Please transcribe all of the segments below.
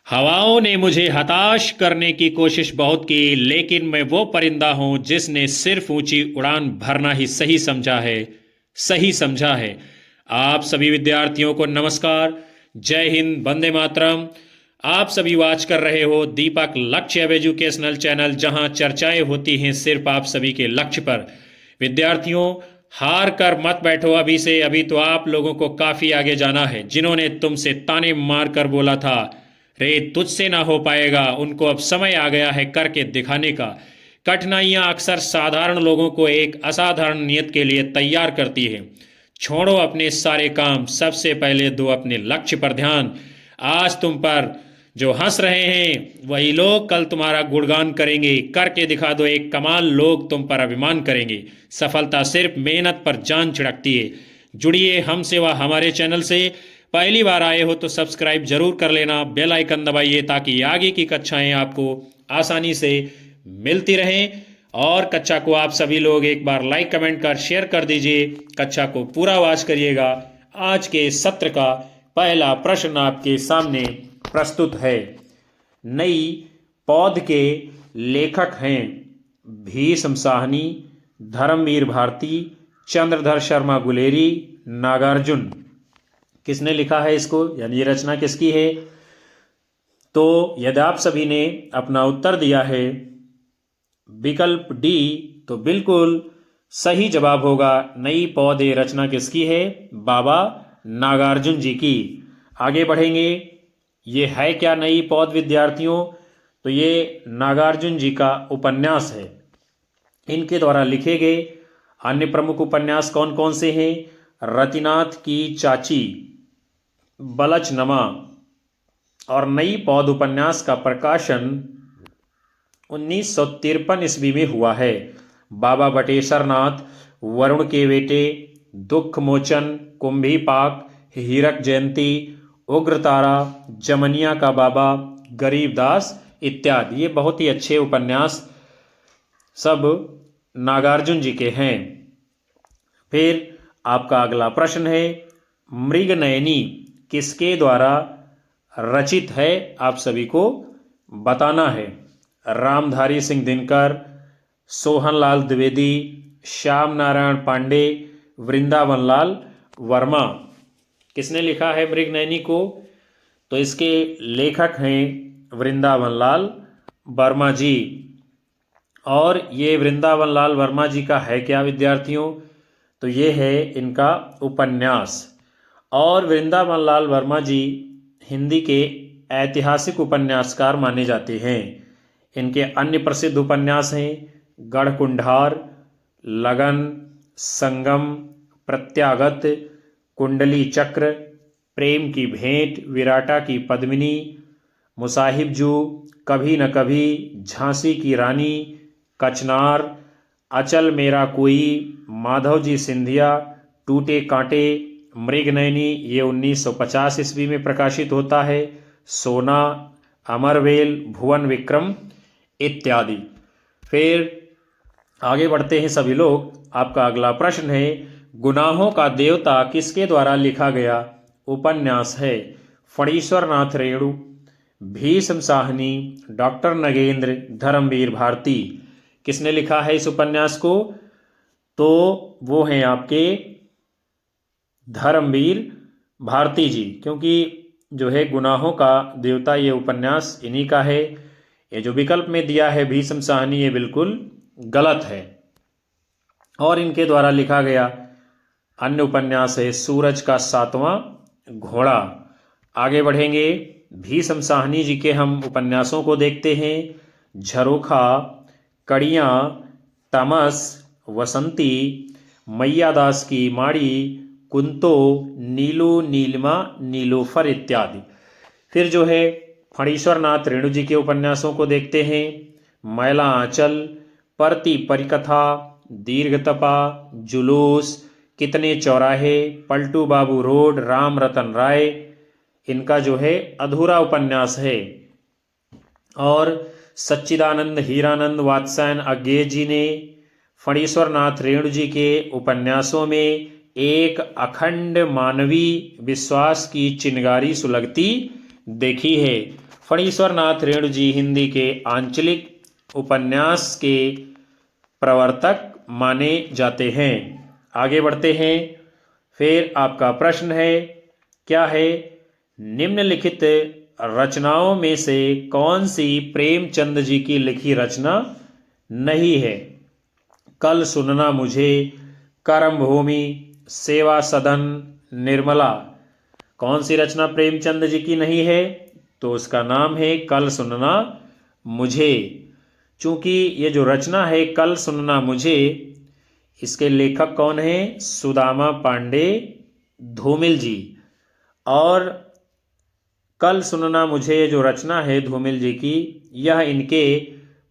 हवाओं ने मुझे हताश करने की कोशिश बहुत की, लेकिन मैं वो परिंदा हूं जिसने सिर्फ ऊंची उड़ान भरना ही सही समझा है। सही समझा है। आप सभी विद्यार्थियों को नमस्कार। जय हिंद, वंदे मातरम। आप सभी वाच कर रहे हो दीपक लक्ष्य अब एजुकेशनल चैनल, जहां चर्चाएं होती हैं सिर्फ आप सभी के लक्ष्य पर। विद्यार्थियों, हार कर मत बैठो अभी से। अभी तो आप लोगों को काफी आगे जाना है। जिन्होंने तुमसे ताने मार कर बोला था रे तुझसे ना हो पाएगा, उनको अब समय आ गया है करके दिखाने का। कठिनाइयां अक्सर साधारण लोगों को एक असाधारण नियत के लिए तैयार करती है। छोड़ो अपने सारे काम, सबसे पहले दो अपने लक्ष्य पर ध्यान। आज तुम पर जो हंस रहे हैं वही लोग कल तुम्हारा गुणगान करेंगे। करके दिखा दो एक कमाल, लोग तुम पर अभिमान करेंगे। सफलता सिर्फ मेहनत पर जान छिड़कती है। जुड़िए हमसे व हमारे चैनल से। पहली बार आए हो तो सब्सक्राइब जरूर कर लेना, बेल आइकन दबाइए ताकि आगे की कक्षाएं आपको आसानी से मिलती रहें। और कक्षा को आप सभी लोग एक बार लाइक कमेंट कर शेयर कर दीजिए। कक्षा को पूरा वाच करिएगा। आज के सत्र का पहला प्रश्न आपके सामने प्रस्तुत है। नई पौध के लेखक हैं भीष्म साहनी, धर्मवीर भारती, चंद्रधर शर्मा गुलेरी, नागार्जुन। किसने लिखा है इसको, यानी ये रचना किसकी है? तो यदि आप सभी ने अपना उत्तर दिया है विकल्प डी, तो बिल्कुल सही जवाब होगा। नई पौधे रचना किसकी है? बाबा नागार्जुन जी की। आगे बढ़ेंगे। ये है क्या नई पौध विद्यार्थियों? तो ये नागार्जुन जी का उपन्यास है। इनके द्वारा लिखे गए अन्य प्रमुख उपन्यास कौन कौन से हैं? रतिनाथ की चाची, बलचनमा और नई पौध उपन्यास का प्रकाशन 1953 ईस्वी में हुआ है। बाबा बटेश्वर नाथ, वरुण के बेटे, दुख मोचन, कुंभी पाक, हीरक जयंती, उग्रतारा, जमनिया का बाबा, गरीबदास इत्यादि। ये बहुत ही अच्छे उपन्यास सब नागार्जुन जी के हैं। फिर आपका अगला प्रश्न है, मृगनयनी किसके द्वारा रचित है? आप सभी को बताना है। रामधारी सिंह दिनकर, सोहनलाल द्विवेदी, श्याम नारायण पांडे, वृंदावन लाल वर्मा। किसने लिखा है मृगनयनी को? तो इसके लेखक हैं वृंदावन लाल वर्मा जी। और ये वृंदावन लाल वर्मा जी का है क्या विद्यार्थियों? तो ये है इनका उपन्यास। और वृंदावन लाल वर्मा जी हिंदी के ऐतिहासिक उपन्यासकार माने जाते हैं। इनके अन्य प्रसिद्ध उपन्यास हैं गढ़कुंडार, लगन, संगम, प्रत्यागत, कुंडली चक्र, प्रेम की भेंट, विराटा की पद्मिनी, मुसाहिबजू, कभी न कभी, झांसी की रानी, कचनार, अचल मेरा कोई, माधवजी सिंधिया, टूटे कांटे, मृगनयनी ये 1950 ईस्वी में प्रकाशित होता है, सोना, अमरवेल, भुवन विक्रम इत्यादि। फिर आगे बढ़ते हैं सभी लोग। आपका अगला प्रश्न है, गुनाहों का देवता किसके द्वारा लिखा गया उपन्यास है? फणीश्वर नाथ रेणु, भीष्म साहनी, डॉक्टर नगेंद्र, धर्मवीर भारती। किसने लिखा है इस उपन्यास को? तो वो हैं आपके धर्मवीर भारती जी, क्योंकि जो है गुनाहों का देवता ये उपन्यास इन्हीं का है। ये जो विकल्प में दिया है भीष्म साहनी, ये बिल्कुल गलत है। और इनके द्वारा लिखा गया अन्य उपन्यास है सूरज का सातवां घोड़ा। आगे बढ़ेंगे। भीष्म साहनी जी के हम उपन्यासों को देखते हैं। झरोखा, कड़ियाँ, तमस, वसंती, मैयादास की माड़ी, कुंतो, नीलू, नीलिमा, नीलोफर इत्यादि। फिर जो है फणीश्वर नाथ रेणु जी के उपन्यासों को देखते हैं। मैला आंचल, परती परिकथा, दीर्घतपा, जुलूस, कितने चौराहे, पलटू बाबू रोड, राम रतन राय, इनका जो है अधूरा उपन्यास है। और सच्चिदानंद हीरानंद वात्स्यायन अज्ञेय जी ने फणीश्वर नाथ रेणु जी के उपन्यासों में एक अखंड मानवीय विश्वास की चिंगारी सुलगती देखी है। फणीश्वर नाथ रेणु जी हिंदी के आंचलिक उपन्यास के प्रवर्तक माने जाते हैं। आगे बढ़ते हैं। फिर आपका प्रश्न है, क्या है? निम्नलिखित रचनाओं में से कौन सी प्रेमचंद जी की लिखी रचना नहीं है? कल सुनना मुझे, कर्म भूमि, सेवा सदन, निर्मला। कौन सी रचना प्रेमचंद जी की नहीं है? तो उसका नाम है कल सुनना मुझे। चूंकि ये जो रचना है कल सुनना मुझे, इसके लेखक कौन है? सुदामा पांडे धूमिल जी। और कल सुनना मुझे जो रचना है धूमिल जी की, यह इनके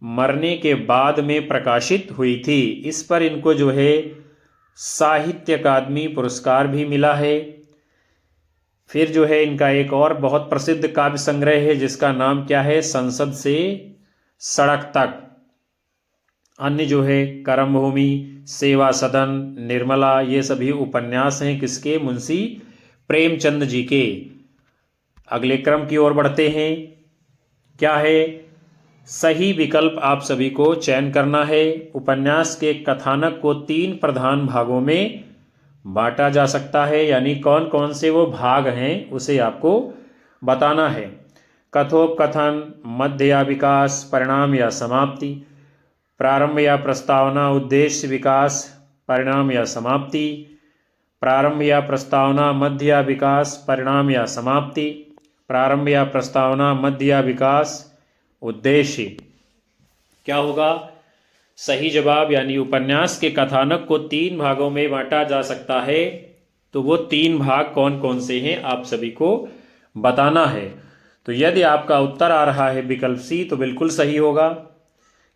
मरने के बाद में प्रकाशित हुई थी। इस पर इनको जो है साहित्य अकादमी पुरस्कार भी मिला है। फिर जो है इनका एक और बहुत प्रसिद्ध काव्य संग्रह है जिसका नाम क्या है? संसद से सड़क तक। अन्य जो है कर्मभूमि, सेवा सदन, निर्मला, ये सभी उपन्यास हैं किसके? मुंशी प्रेमचंद जी के। अगले क्रम की ओर बढ़ते हैं। क्या है? सही विकल्प आप सभी को चयन करना है। उपन्यास के कथानक को 3 प्रधान भागों में बांटा जा सकता है, यानी कौन कौन से वो भाग हैं उसे आपको बताना है। कथोपकथन, मध्य या विकास, परिणाम या समाप्ति, प्रारंभ या प्रस्तावना, उद्देश्य, विकास, परिणाम या समाप्ति, प्रारंभ या प्रस्तावना, मध्य या विकास, परिणाम या समाप्ति, प्रारंभ या प्रस्तावना, मध्य या विकास, उद्देश्य। क्या होगा सही जवाब? यानी उपन्यास के कथानक को 3 भागों में बांटा जा सकता है, तो वो 3 भाग कौन कौन से हैं आप सभी को बताना है। तो यदि आपका उत्तर आ रहा है विकल्प सी, तो बिल्कुल सही होगा।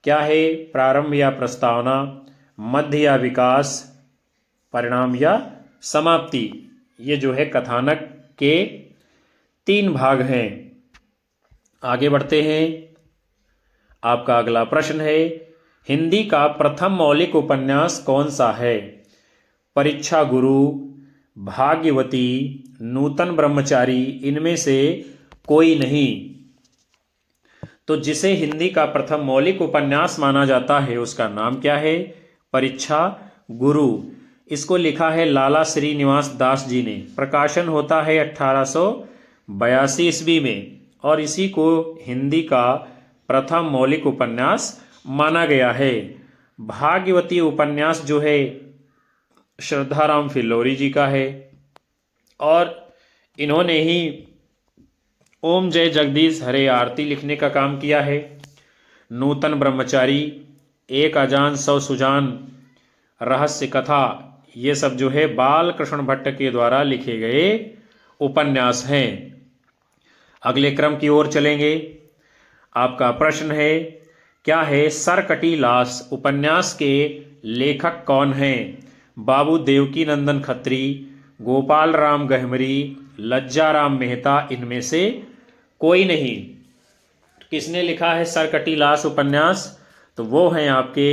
क्या है? प्रारंभ या प्रस्तावना, मध्य या विकास, परिणाम या समाप्ति। ये जो है कथानक के 3 भाग हैं। आगे बढ़ते हैं। आपका अगला प्रश्न है, हिंदी का प्रथम मौलिक उपन्यास कौन सा है? परीक्षा गुरु, भाग्यवती, नूतन ब्रह्मचारी, इनमें से कोई नहीं। तो जिसे हिंदी का प्रथम मौलिक उपन्यास माना जाता है उसका नाम क्या है? परीक्षा गुरु। इसको लिखा है लाला श्रीनिवास दास जी ने। प्रकाशन होता है 1882 ईस्वी में, और इसी को हिंदी का प्रथम मौलिक उपन्यास माना गया है। भाग्यवती उपन्यास जो है श्रद्धाराम फिल्लोरी जी का है, और इन्होंने ही ओम जय जगदीश हरे आरती लिखने का काम किया है। नूतन ब्रह्मचारी, एक अजान सौ सुजान, रहस्य कथा, ये सब जो है बाल कृष्ण भट्ट के द्वारा लिखे गए उपन्यास हैं। अगले क्रम की ओर चलेंगे। आपका प्रश्न है, क्या है? सरकटी लाश उपन्यास के लेखक कौन हैं? बाबू देवकी नंदन खत्री, गोपाल राम गहमरी, लज्जा राम मेहता, इनमें से कोई नहीं। किसने लिखा है सरकटी लाश उपन्यास? तो वो हैं आपके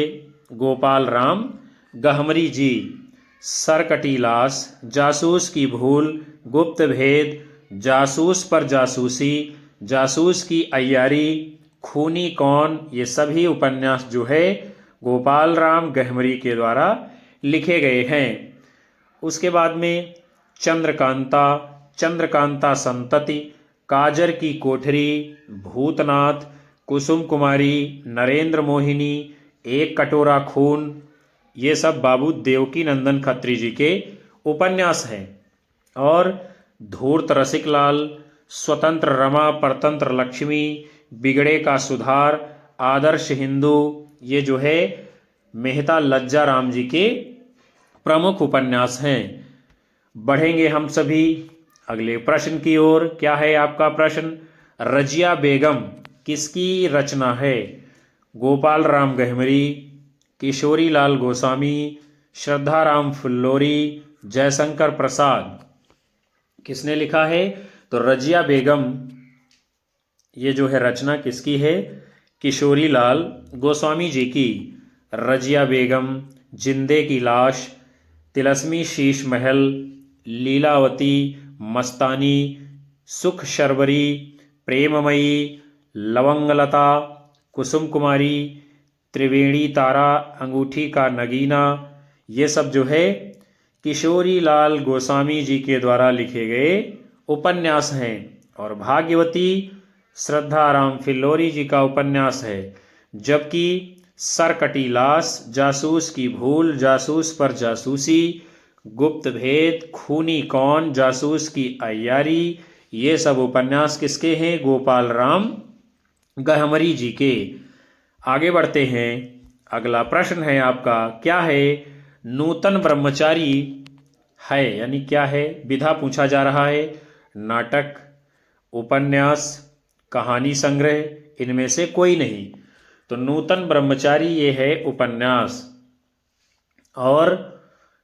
गोपाल राम गहमरी जी। सरकटी लाश, जासूस की भूल, गुप्त भेद, जासूस पर जासूसी, जासूस की अय्यारी, खूनी कौन, ये सभी उपन्यास जो है गोपाल राम गहमरी के द्वारा लिखे गए हैं। उसके बाद में चंद्रकांता, चंद्रकांता संतति, काजर की कोठरी, भूतनाथ, कुसुम कुमारी, नरेंद्र मोहिनी, एक कटोरा खून, ये सब बाबू देवकी नंदन खत्री जी के उपन्यास हैं। और धूर्त रसिकलाल, स्वतंत्र रमा, परतंत्र लक्ष्मी, बिगड़े का सुधार, आदर्श हिंदू, ये जो है मेहता लज्जा राम जी के प्रमुख उपन्यास हैं। बढ़ेंगे हम सभी अगले प्रश्न की ओर। क्या है आपका प्रश्न? रजिया बेगम किसकी रचना है? गोपाल राम गहमरी, किशोरी लाल गोस्वामी, श्रद्धाराम फुल्लोरी, जयशंकर प्रसाद। किसने लिखा है? तो रजिया बेगम, ये जो है रचना किसकी है? किशोरी लाल गोस्वामी जी की। रजिया बेगम, जिंदे की लाश, तिलस्मी शीश महल, लीलावती, मस्तानी, सुख शर्वरी, प्रेममयी, लवंगलता, कुसुम कुमारी, त्रिवेणी तारा, अंगूठी का नगीना, ये सब जो है किशोरी लाल गोस्वामी जी के द्वारा लिखे गए उपन्यास हैं। और भाग्यवती श्रद्धाराम फिल्लोरी जी का उपन्यास है। जबकि सरकटी लाश, जासूस की भूल, जासूस पर जासूसी, गुप्त भेद, खूनी कौन, जासूस की अय्यारी, ये सब उपन्यास किसके हैं? गोपाल राम गहमरी जी के। आगे बढ़ते हैं। अगला प्रश्न है आपका, क्या है नूतन ब्रह्मचारी है, यानी क्या है? विधा पूछा जा रहा है। नाटक, उपन्यास, कहानी संग्रह, इनमें से कोई नहीं। तो नूतन ब्रह्मचारी ये है उपन्यास। और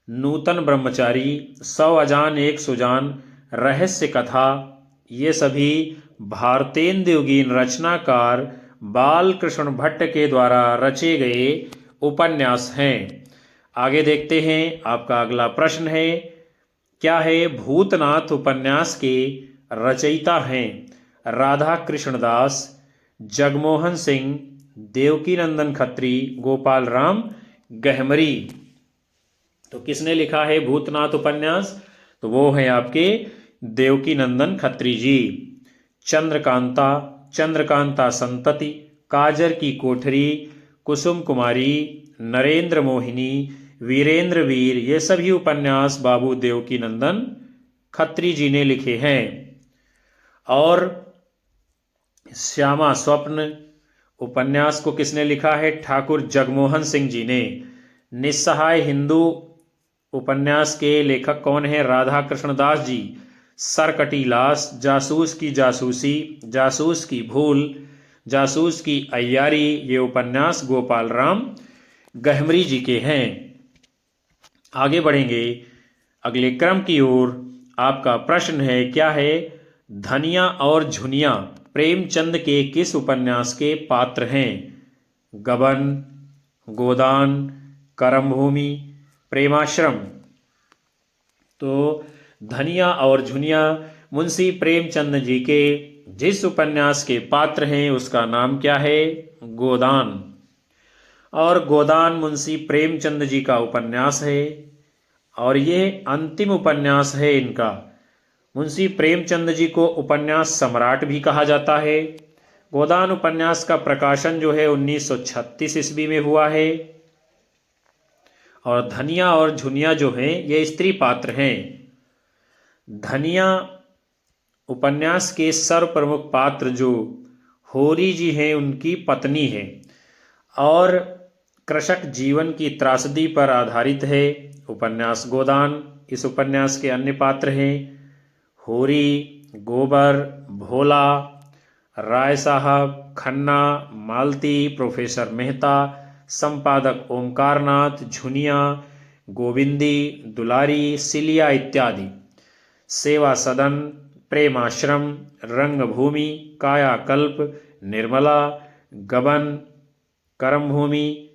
नूतन ब्रह्मचारी, 100 अजान एक सुजान, रहस्य कथा, ये सभी भारतेंदुगीन रचनाकार बालकृष्ण भट्ट के द्वारा रचे गए उपन्यास हैं। आगे देखते हैं। आपका अगला प्रश्न है, क्या है भूतनाथ उपन्यास के रचयिता हैं? राधा कृष्ण दास, जगमोहन सिंह, देवकीनंदन खत्री, गोपाल राम गहमरी। तो किसने लिखा है भूतनाथ उपन्यास? तो वो है आपके देवकीनंदन खत्री जी। चंद्रकांता, चंद्रकांता संतति, काजर की कोठरी, कुसुम कुमारी, नरेंद्र मोहिनी, वीरेंद्र वीर, ये सभी उपन्यास बाबू देवकीनंदन खत्री जी ने लिखे हैं। और श्यामा स्वप्न उपन्यास को किसने लिखा है? ठाकुर जगमोहन सिंह जी ने। निस्सहाय हिंदू उपन्यास के लेखक कौन है? राधा कृष्ण दास जी। सरकटी लाश, जासूस की जासूसी, जासूस की भूल, जासूस की अय्यारी, ये उपन्यास गोपाल राम गहमरी जी के हैं। आगे बढ़ेंगे अगले क्रम की ओर। आपका प्रश्न है, क्या है धनिया और झुनिया प्रेमचंद के किस उपन्यास के पात्र हैं? गबन, गोदान, करमभूमि, प्रेमाश्रम। तो धनिया और झुनिया मुंशी प्रेमचंद जी के जिस उपन्यास के पात्र हैं उसका नाम क्या है? गोदान। और गोदान मुंशी प्रेमचंद जी का उपन्यास है और ये अंतिम उपन्यास है इनका। मुंशी प्रेमचंद जी को उपन्यास सम्राट भी कहा जाता है। गोदान उपन्यास का प्रकाशन जो है 1936 ईस्वी में हुआ है। और धनिया और झुनिया जो हैं ये स्त्री पात्र हैं। धनिया उपन्यास के सर्वप्रमुख पात्र जो होरी जी हैं उनकी पत्नी है और कृषक जीवन की त्रासदी पर आधारित है उपन्यास गोदान। इस उपन्यास के अन्य पात्र हैं होरी, गोबर, भोला, राय साहब, खन्ना, मालती, प्रोफेसर मेहता, संपादक ओमकारनाथ, झुनिया, गोविंदी, दुलारी, सिलिया इत्यादि। सेवा सदन, प्रेमाश्रम, रंगभूमि, कायाकल्प, निर्मला, गबन, करमभूमि,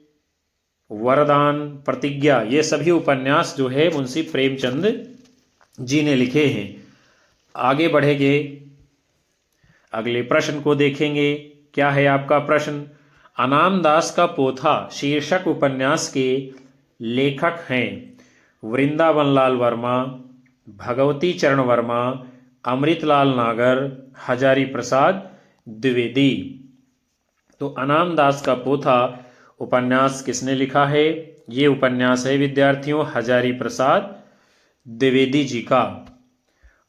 वरदान, प्रतिज्ञा, ये सभी उपन्यास जो है मुंशी प्रेमचंद जी ने लिखे हैं। आगे बढ़ेंगे, अगले प्रश्न को देखेंगे। क्या है आपका प्रश्न? अनाम दास का पोथा शीर्षक उपन्यास के लेखक हैं वृंदावन लाल वर्मा, भगवती चरण वर्मा, अमृतलाल नागर, हजारी प्रसाद द्विवेदी। तो अनाम दास का पोथा उपन्यास किसने लिखा है? ये उपन्यास है विद्यार्थियों हजारी प्रसाद द्विवेदी जी का।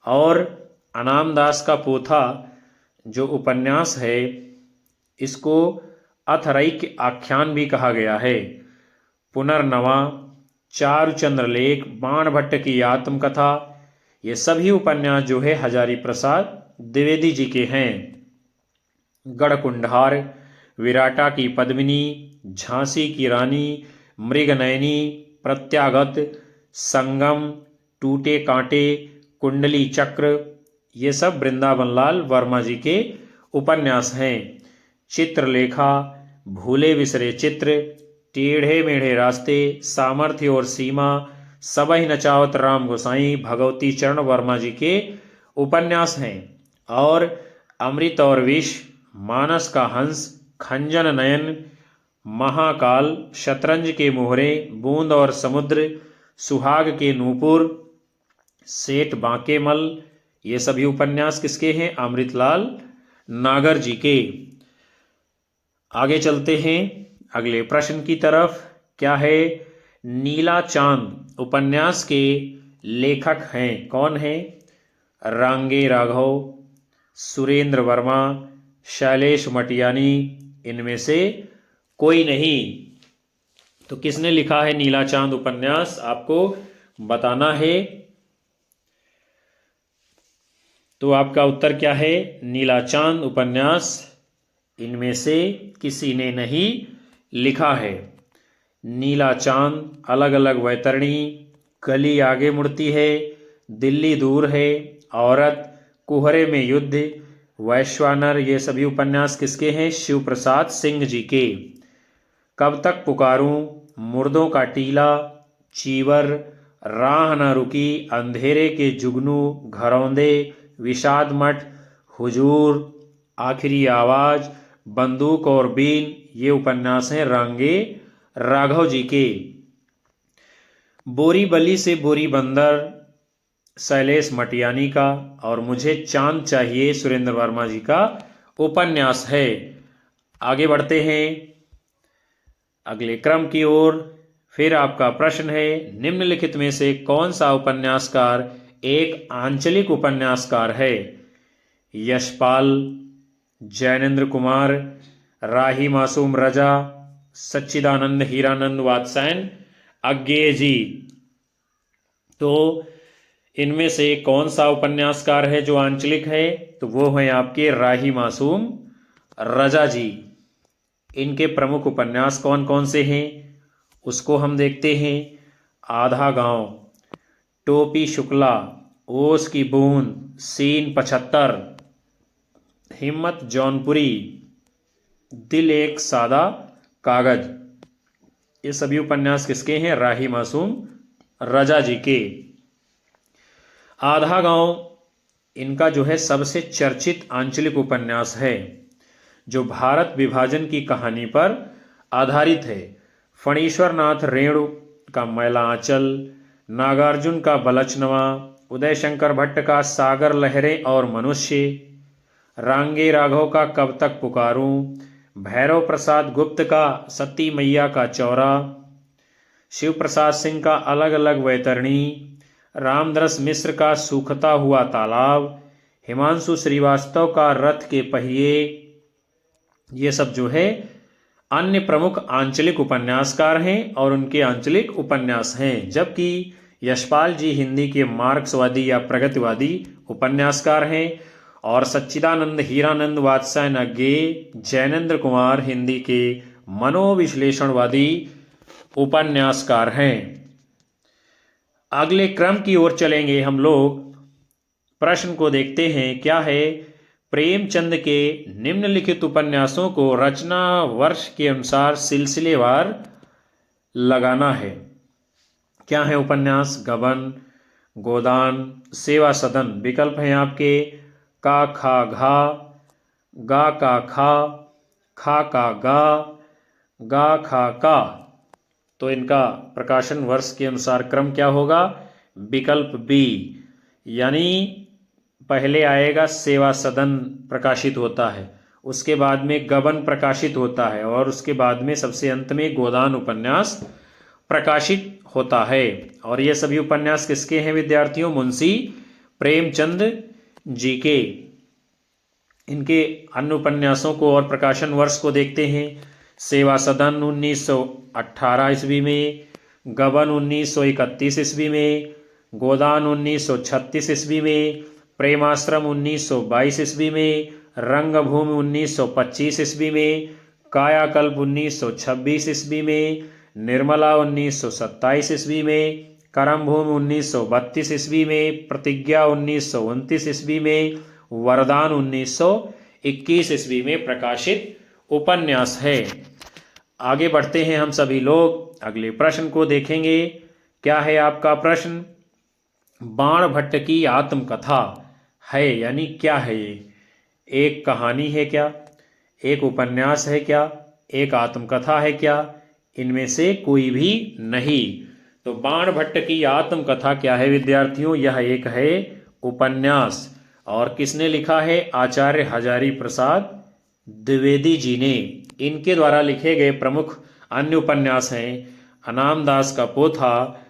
और अनाम दास का पोथा जो उपन्यास है इसको अथरैक्य आख्यान भी कहा गया है। पुनर्नवा, चारुचंद्र लेख, बाणभट्ट की आत्मकथा, ये सभी उपन्यास जो है हजारी प्रसाद द्विवेदी जी के हैं। गढ़कुंडार, विराटा की पद्मिनी, झांसी की रानी, मृगनयनी, प्रत्यागत, संगम, टूटे कांटे, कुंडली चक्र, ये सब वृंदावन लाल वर्मा जी के उपन्यास हैं। चित्रलेखा, भूले बिसरे चित्र, टेढ़े मेढ़े रास्ते, सामर्थ्य और सीमा, सबही नचावत राम गोसाई, भगवती चरण वर्मा जी के उपन्यास हैं। और अमृत और विष, मानस का हंस, खंजन नयन, महाकाल, शतरंज के मोहरे, बूंद और समुद्र, सुहाग के नूपुर, सेठ बांकेमल, ये सभी उपन्यास किसके हैं? अमृतलाल नागर जी के। आगे चलते हैं अगले प्रश्न की तरफ। क्या है? नीला चांद उपन्यास के लेखक हैं, कौन है? रांगे राघव, सुरेंद्र वर्मा, शैलेश मटियानी, इनमें से कोई नहीं। तो किसने लिखा है नीला चांद उपन्यास? आपको बताना है। तो आपका उत्तर क्या है? नीला चांद उपन्यास इनमें से किसी ने नहीं लिखा है। नीला चांद, अलग अलग वैतरणी, गली आगे मुड़ती है, दिल्ली दूर है, औरत, कुहरे में युद्ध, वैश्वानर, ये सभी उपन्यास किसके हैं? शिव प्रसाद सिंह जी के। कब तक पुकारूं, मुर्दों का टीला, चीवर, राह न रुकी, अंधेरे के जुगनू, घरौंदे, विषाद मठ, हुजूर, आखिरी आवाज, बंदूक और बीन, ये उपन्यास हैं रांगे राघव जी के। बोरी बली से बोरी बंदर, शैलेश मटियानी का, और मुझे चांद चाहिए, सुरेंद्र वर्मा जी का उपन्यास है। आगे बढ़ते हैं अगले क्रम की ओर। फिर आपका प्रश्न है, निम्नलिखित में से कौन सा उपन्यासकार एक आंचलिक उपन्यासकार है? यशपाल, जैनेन्द्र कुमार, राही मासूम रजा, सच्चिदानंद हीरानंद वात्स्यायन, अज्ञेय जी। तो इनमें से कौन सा उपन्यासकार है जो आंचलिक है? तो वो है आपके राही मासूम रजा जी। इनके प्रमुख उपन्यास कौन कौन से हैं उसको हम देखते हैं। आधा गांव, टोपी शुक्ला, ओस की बूंद, सीन 75, हिम्मत जौनपुरी, दिल एक सादा कागज, ये सभी उपन्यास किसके हैं? राही मासूम रजा जी के। आधा गांव इनका जो है सबसे चर्चित आंचलिक उपन्यास है, जो भारत विभाजन की कहानी पर आधारित है। फणीश्वर नाथ रेणु का मैला आंचल, नागार्जुन का बलचनवा, उदय शंकर भट्ट का सागर लहरें और मनुष्य, रांगे राघव का कब तक पुकारूं, भैरव प्रसाद गुप्त का सती मैया का चौरा, शिव प्रसाद सिंह का अलग अलग वैतरणी, रामदरस मिश्र का सूखता हुआ तालाब, हिमांशु श्रीवास्तव का रथ के पहिए, ये सब जो है अन्य प्रमुख आंचलिक उपन्यासकार हैं और उनके आंचलिक उपन्यास हैं। जबकि यशपाल जी हिंदी के मार्क्सवादी या प्रगतिवादी उपन्यासकार हैं और सच्चिदानंद हीरानंद वात्स्यायन अज्ञेय, जैनेन्द्र कुमार हिंदी के मनोविश्लेषणवादी उपन्यासकार हैं। अगले क्रम की ओर चलेंगे हम लोग। प्रश्न को देखते हैं, क्या है? प्रेमचंद के निम्नलिखित उपन्यासों को रचना वर्ष के अनुसार सिलसिलेवार लगाना है। क्या है उपन्यास? गबन, गोदान, सेवा सदन। विकल्प हैं आपके का खा घा, गा का खा का गा खा का। तो इनका प्रकाशन वर्ष के अनुसार क्रम क्या होगा? विकल्प बी, यानी पहले आएगा सेवा सदन प्रकाशित होता है, उसके बाद में गबन प्रकाशित होता है और उसके बाद में सबसे अंत में गोदान उपन्यास प्रकाशित होता है। और ये सभी उपन्यास किसके हैं विद्यार्थियों? मुंशी प्रेमचंद जी के। इनके अन्य उपन्यासों को और प्रकाशन वर्ष को देखते हैं। सेवा सदन 1918 ईस्वी में, गबन 1931 ईस्वी में, गोदान 1936 ईस्वी में, प्रेमाश्रम 1922 ईस्वी में, रंगभूमि 1925 ईस्वी में, कायाकल्प 1926 ईस्वी में, निर्मला 1927 ईस्वी में, करमभूमि 1932 ईस्वी में, प्रतिज्ञा 1929 ईस्वी में, वरदान 1921 ईस्वी में प्रकाशित उपन्यास है। आगे बढ़ते हैं हम सभी लोग, अगले प्रश्न को देखेंगे। क्या है आपका प्रश्न? बाण भट्ट की आत्मकथा है, यानी क्या है ये? एक कहानी है क्या, एक उपन्यास है क्या, एक आत्मकथा है क्या? इनमें से कोई भी नहीं। तो बाणभट्ट की आत्मकथा क्या है विद्यार्थियों? यह एक है उपन्यास। और किसने लिखा है? आचार्य हजारी प्रसाद द्विवेदी जी ने। इनके द्वारा लिखे गए प्रमुख अन्य उपन्यास हैं अनाम दास का पोथा,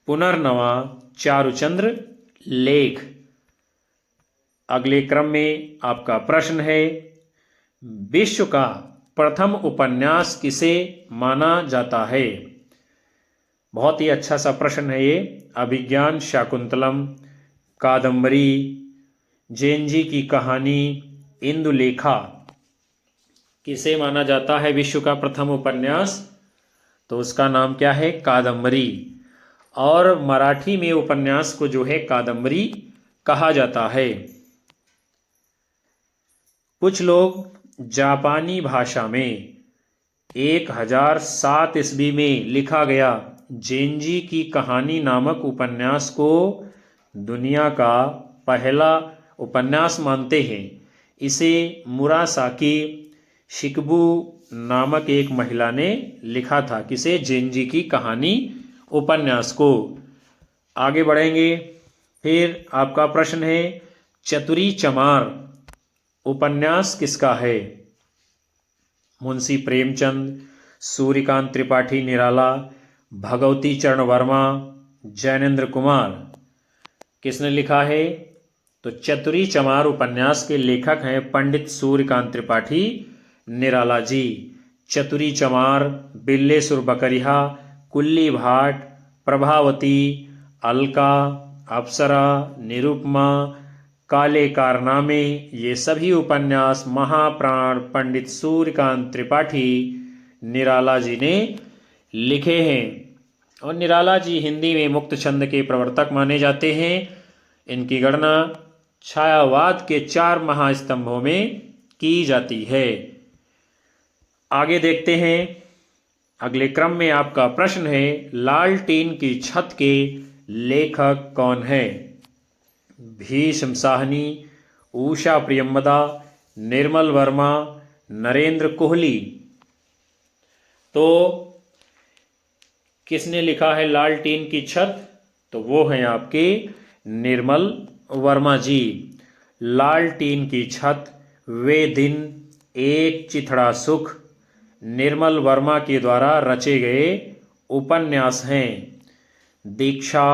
पुनर्नवा, चारुचंद्र लेख। अगले क्रम में आपका प्रश्न है, विश्व का प्रथम उपन्यास किसे माना जाता है? बहुत ही अच्छा सा प्रश्न है ये। अभिज्ञान शाकुंतलम, कादम्बरी, जेनजी की कहानी, इंदुलेखा। किसे माना जाता है विश्व का प्रथम उपन्यास? तो उसका नाम क्या है? कादम्बरी। और मराठी में उपन्यास को जो है कादम्बरी कहा जाता है। कुछ लोग जापानी भाषा में 1007 ईस्वी में लिखा गया जेनजी की कहानी नामक उपन्यास को दुनिया का पहला उपन्यास मानते हैं। इसे मुरासाकी शिकबू नामक एक महिला ने लिखा था। किसे? जेनजी की कहानी उपन्यास को। आगे बढ़ेंगे। फिर आपका प्रश्न है, चतुरी चमार उपन्यास किसका है? मुंशी प्रेमचंद, सूर्यकांत त्रिपाठी निराला, भगवती चरण वर्मा, जैनेन्द्र कुमार। किसने लिखा है? तो चतुरी चमार उपन्यास के लेखक हैं पंडित सूर्यकांत त्रिपाठी निराला जी। चतुरी चमार, बिल्लेसुर बकरिहा, कुल्ली भाट, प्रभावती, अलका, अप्सरा, निरुपमा, काले कारनामे, ये सभी उपन्यास महाप्राण पंडित सूर्यकांत त्रिपाठी निराला जी ने लिखे हैं। और निराला जी हिंदी में मुक्त छंद के प्रवर्तक माने जाते हैं। इनकी गणना छायावाद के 4 महास्तंभों में की जाती है। आगे देखते हैं। अगले क्रम में आपका प्रश्न है, लालटेन की छत के लेखक कौन है? भीष्म साहनी, उषा प्रियंवदा, निर्मल वर्मा, नरेंद्र कोहली। तो किसने लिखा है लालटेन की छत? तो वो हैं आपके निर्मल वर्मा जी। लालटेन की छत, वे दिन, एक चिथड़ा सुख निर्मल वर्मा के द्वारा रचे गए उपन्यास हैं। दीक्षा,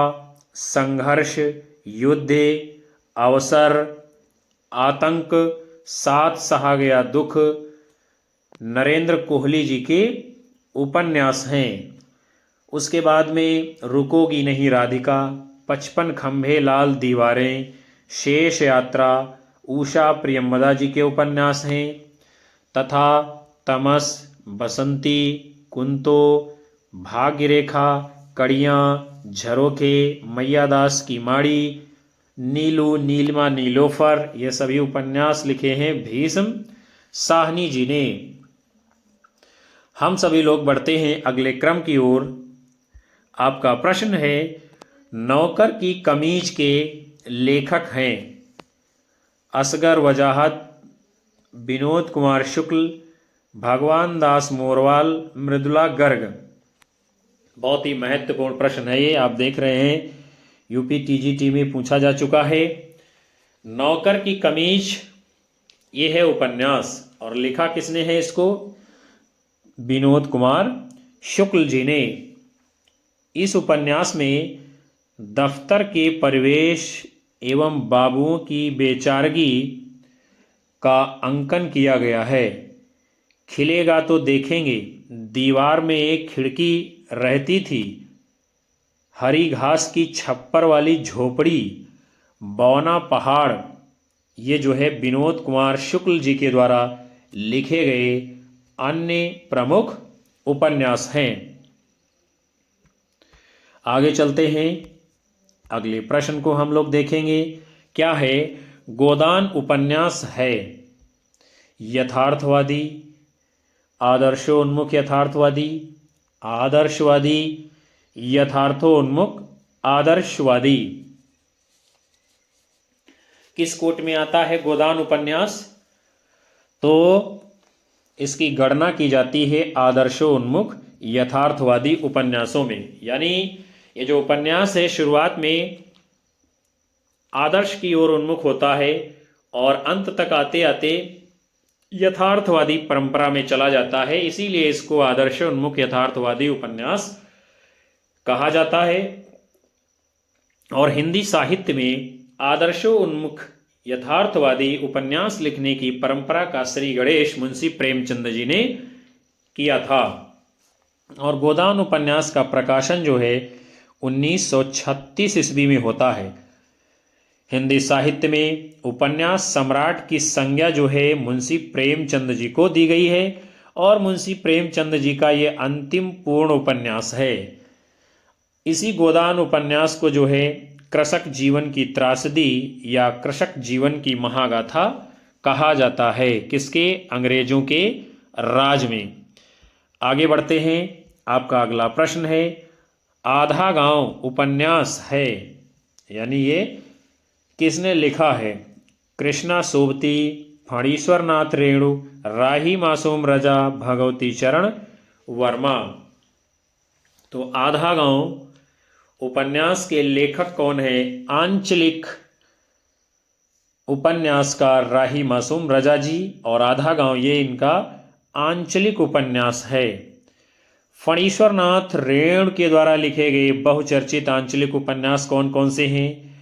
संघर्ष, युद्ध, अवसर, आतंक, साथ सहा गया दुख नरेंद्र कोहली जी के उपन्यास हैं। उसके बाद में रुकोगी नहीं राधिका, 55 खंभे लाल दीवारें, शेष यात्रा उषा प्रियंवदा जी के उपन्यास हैं। तथा, तमस, बसंती, कुंतो, भाग्यरेखा, कड़ियाँ, झरोखे, मैयादास की माड़ी, नीलू, नीलिमा, नीलोफर, ये सभी उपन्यास लिखे हैं भीष्म साहनी जी ने। हम सभी लोग बढ़ते हैं अगले क्रम की ओर। आपका प्रश्न है, नौकर की कमीज के लेखक हैं असगर वजाहत, विनोद कुमार शुक्ल, भगवान दास मोरवाल, मृदुला गर्ग। बहुत ही महत्वपूर्ण प्रश्न है ये। आप देख रहे हैं यूपी टीजीटी में पूछा जा चुका है। नौकर की कमीज ये है उपन्यास, और लिखा किसने है इसको? विनोद कुमार शुक्ल जी ने। इस उपन्यास में दफ्तर के परिवेश एवं बाबुओं की बेचारगी का अंकन किया गया है। खिलेगा तो देखेंगे, दीवार में एक खिड़की रहती थी, हरी घास की छप्पर वाली झोपड़ी, बौना पहाड़। ये जो है विनोद कुमार शुक्ल जी के द्वारा लिखे गए अन्य प्रमुख उपन्यास हैं। आगे चलते हैं। अगले प्रश्न को हम लोग देखेंगे। क्या है? गोदान उपन्यास है यथार्थवादी, आदर्शोन्मुख यथार्थवादी, आदर्शवादी, यथार्थोन्मुख आदर्शवादी। किस कोट में आता है गोदान उपन्यास? तो इसकी गणना की जाती है आदर्शोन्मुख यथार्थवादी उपन्यासों में। यानी ये जो उपन्यास है शुरुआत में आदर्श की ओर उन्मुख होता है और अंत तक आते आते यथार्थवादी परंपरा में चला जाता है, इसीलिए इसको आदर्श उन्मुख यथार्थवादी उपन्यास कहा जाता है। और हिंदी साहित्य में आदर्शोन्मुख यथार्थवादी उपन्यास लिखने की परंपरा का श्री गणेश मुंशी प्रेमचंद जी ने किया था। और गोदान उपन्यास का प्रकाशन जो है 1936 ईस्वी में होता है। हिंदी साहित्य में उपन्यास सम्राट की संज्ञा जो है मुंशी प्रेमचंद जी को दी गई है और मुंशी प्रेमचंद जी का ये अंतिम पूर्ण उपन्यास है। इसी गोदान उपन्यास को जो है कृषक जीवन की त्रासदी या कृषक जीवन की महागाथा कहा जाता है। किसके? अंग्रेजों के राज में। आगे बढ़ते हैं। आपका अगला प्रश्न है, आधा गांव उपन्यास है, यानी ये किसने लिखा है? कृष्णा सोबती, फणीश्वर नाथ रेणु, राही मासूम रजा, भगवती चरण वर्मा। तो आधा गांव उपन्यास के लेखक कौन है? आंचलिक उपन्यासकार राही मासूम रजा जी, और आधा गांव ये इनका आंचलिक उपन्यास है। फणीश्वर नाथ रेणु के द्वारा लिखे गए बहुचर्चित आंचलिक उपन्यास कौन कौन से हैं?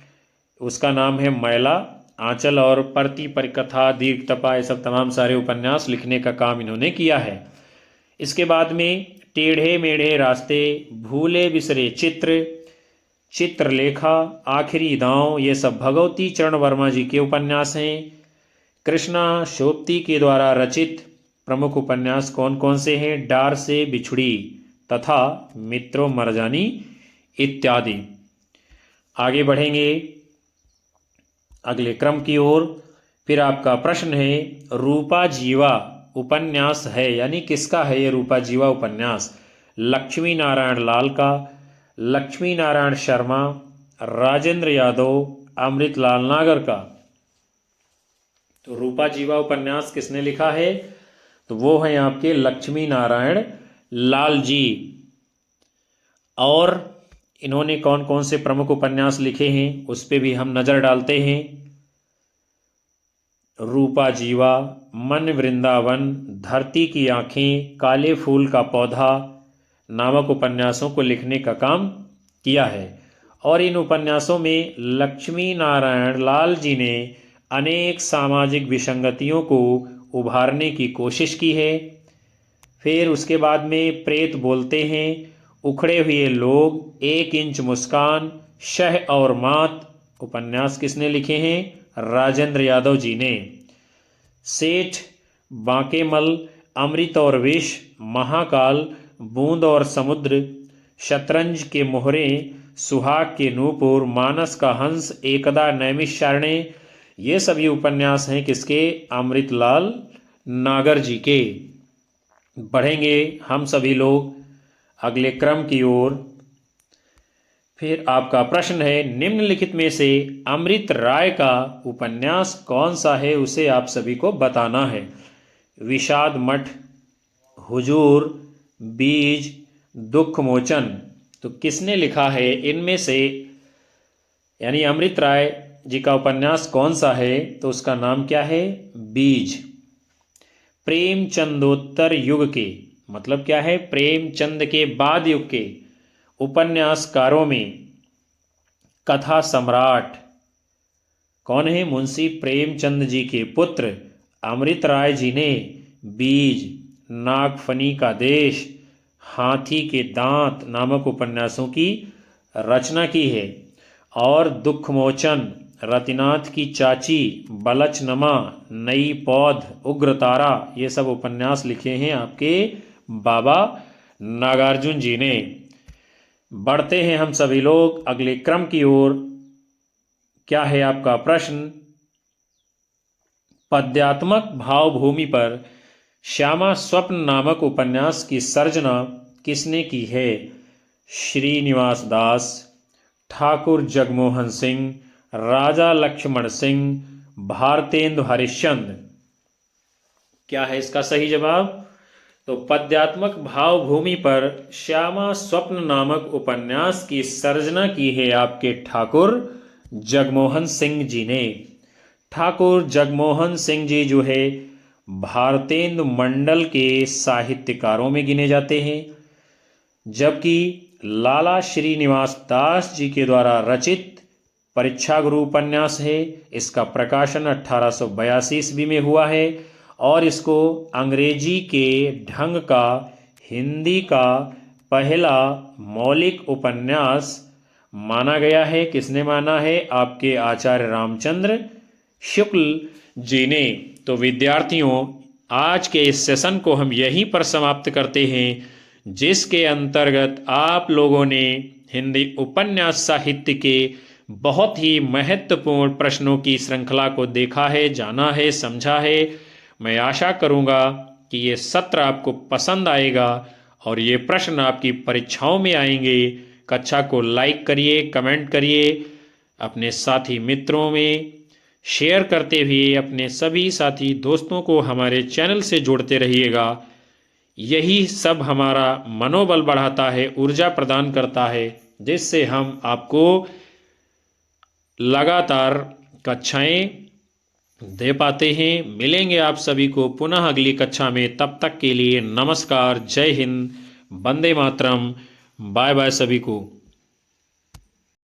उसका नाम है मैला, आंचल और परती परिकथा, दीर्घ तपा, ये सब तमाम सारे उपन्यास लिखने का काम इन्होंने किया है। इसके बाद में टेढ़े मेढ़े रास्ते, भूले बिसरे चित्र, चित्रलेखा, आखिरी दांव, ये सब भगवती चरण वर्मा जी के उपन्यास हैं। कृष्णा सोबती के द्वारा रचित प्रमुख उपन्यास कौन कौन से हैं? डार से बिछुड़ी तथा मित्रों मरजानी इत्यादि। आगे बढ़ेंगे अगले क्रम की ओर। फिर आपका प्रश्न है, रूपा जीवा उपन्यास है, यानी किसका है ये रूपा जीवा उपन्यास? लक्ष्मी नारायण लाल का, लक्ष्मी नारायण शर्मा, राजेंद्र यादव, अमृतलाल नागर का। तो रूपा जीवा उपन्यास किसने लिखा है? तो वो हैं आपके लक्ष्मी नारायण लाल जी। और इन्होंने कौन कौन से प्रमुख उपन्यास लिखे हैं उस पर भी हम नजर डालते हैं। रूपा जीवा, मन वृंदावन, धरती की आंखें, काले फूल का पौधा नामक उपन्यासों को लिखने का काम किया है। और इन उपन्यासों में लक्ष्मी नारायण लाल जी ने अनेक सामाजिक विसंगतियों को उभारने की कोशिश की है। फिर उसके बाद में प्रेत बोलते हैं, उखड़े हुए लोग, एक इंच मुस्कान, शह और मात उपन्यास किसने लिखे हैं? राजेंद्र यादव जी ने। सेठ बांकेमल, अमृत और विष, महाकाल, बूंद और समुद्र, शतरंज के मोहरे, सुहाग के नूपुर, मानस का हंस, एकदा नैमिषारण्य, ये सभी उपन्यास हैं किसके? अमृतलाल नागर जी के। बढ़ेंगे हम सभी लोग अगले क्रम की ओर। फिर आपका प्रश्न है, निम्नलिखित में से अमृत राय का उपन्यास कौन सा है, उसे आप सभी को बताना है। विषाद मठ, हुजूर, बीज, दुख मोचन। तो किसने लिखा है इनमें से? यानी अमृत राय जी का उपन्यास कौन सा है? तो उसका नाम क्या है? बीज। प्रेमचंदोत्तर युग के, मतलब क्या है? प्रेमचंद के बाद युग के उपन्यासकारों में कथा सम्राट कौन है? मुंशी प्रेमचंद जी के पुत्र अमृत राय जी ने बीज, नागफनी का देश, हाथी के दांत नामक उपन्यासों की रचना की है। और दुखमोचन, रतिनाथ की चाची, बलचनमा, नई पौध, उग्रतारा, ये सब उपन्यास लिखे हैं आपके बाबा नागार्जुन जी ने। बढ़ते हैं हम सभी लोग अगले क्रम की ओर। क्या है आपका प्रश्न? पद्यात्मक भावभूमि पर श्यामा स्वप्न नामक उपन्यास की सर्जना किसने की है? श्रीनिवास दास, ठाकुर जगमोहन सिंह, राजा लक्ष्मण सिंह, भारतेंदु हरिश्चंद्र। क्या है इसका सही जवाब? तो पद्यात्मक भावभूमि पर श्यामा स्वप्न नामक उपन्यास की सर्जना की है आपके ठाकुर जगमोहन सिंह जी ने। ठाकुर जगमोहन सिंह जी जो है भारतेंदु मंडल के साहित्यकारों में गिने जाते हैं, जबकि लाला श्रीनिवास दास जी के द्वारा रचित परीक्षा गुरु उपन्यास है, इसका प्रकाशन 1882 ईस्वी में हुआ है और इसको अंग्रेजी के ढंग का हिंदी का पहला मौलिक उपन्यास माना गया है। किसने माना है? आपके आचार्य रामचंद्र शुक्ल जी ने। तो विद्यार्थियों, आज के इस सेशन को हम यहीं पर समाप्त करते हैं, जिसके अंतर्गत आप लोगों ने हिंदी उपन्यास साहित्य के बहुत ही महत्वपूर्ण प्रश्नों की श्रृंखला को देखा है, जाना है, समझा है। मैं आशा करूंगा कि ये सत्र आपको पसंद आएगा और ये प्रश्न आपकी परीक्षाओं में आएंगे। कक्षा को लाइक करिए, कमेंट करिए, अपने साथी मित्रों में शेयर करते हुए अपने सभी साथी दोस्तों को हमारे चैनल से जोड़ते रहिएगा। यही सब हमारा मनोबल बढ़ाता है, ऊर्जा प्रदान करता है, जिससे हम आपको लगातार कक्षाएं दे पाते हैं। मिलेंगे आप सभी को पुनः अगली कक्षा में। तब तक के लिए नमस्कार, जय हिंद, वंदे मातरम, बाय बाय सभी को।